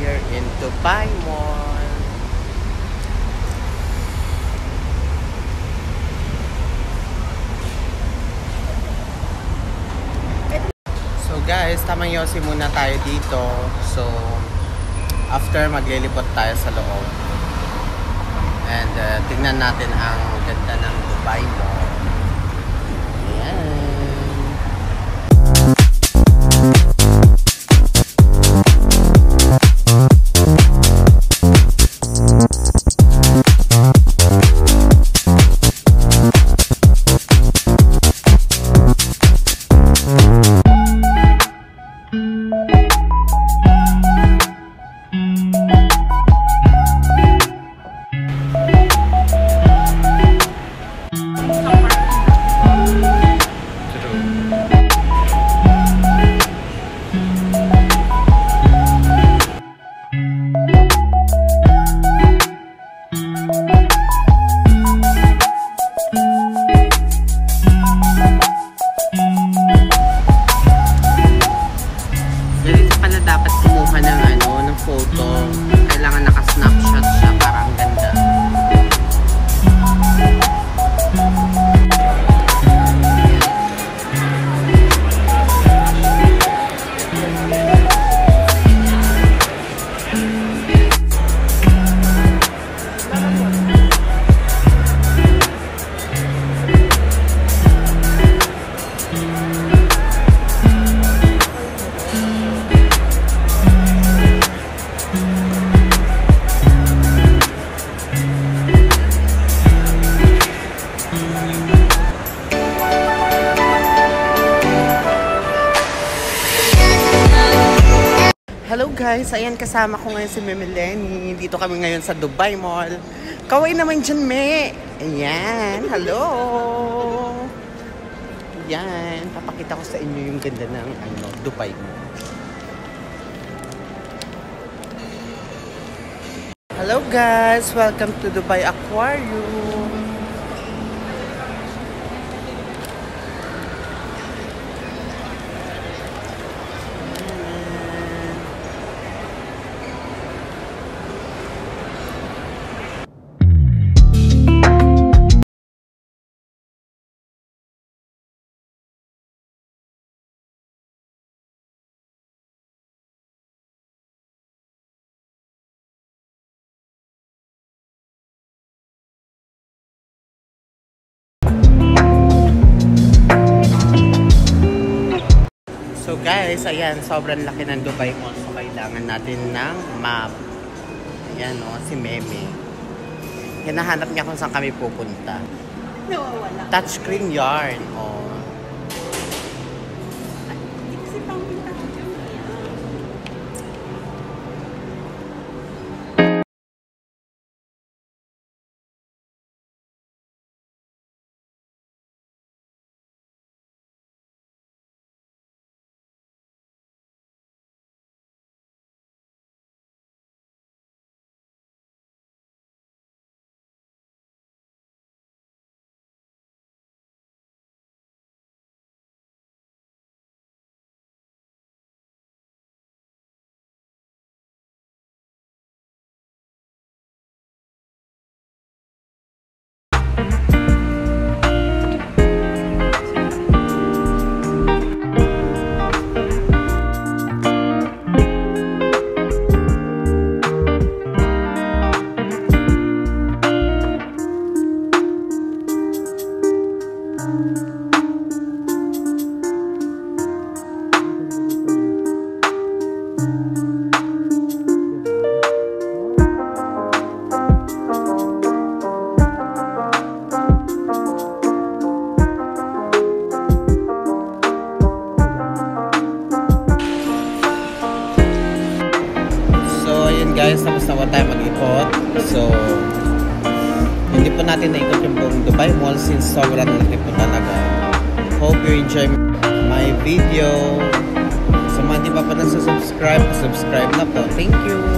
here in Dubai Mall. So guys, tamang yosi muna tayo dito. So after maglilibot tayo sa loob. And tingnan natin ang ganda ng Dubai Mall. Ayan. Dapat kumuha ng photo. Kailangan naka-snapshot siya para ang ganda. Hello guys, ayan kasama ko ngayon si Meme Lenny. Dito kami ngayon sa Dubai Mall. Kaway naman dyan, Me. Ayan, hello. Ayan, papakita ko sa inyo yung ganda ng Dubai Mall. Hello guys, welcome to Dubai Aquarium. So guys, ayan, sobrang laki ng Dubai Mall. So kailangan natin ng map. Ayan o, si Meme. Hinahanap niya kung saan kami pupunta. Nawawala. Touchscreen yarn. O. Hindi kasi pangpunta ko dyan. Guys, tapos na tayo mag-ikot. So, hindi po natin naikot yung buong Dubai Mall since sobrang laki po talaga. Hope you enjoy my video. Sa mga di pa nagsusubscribe, subscribe na po. Thank you!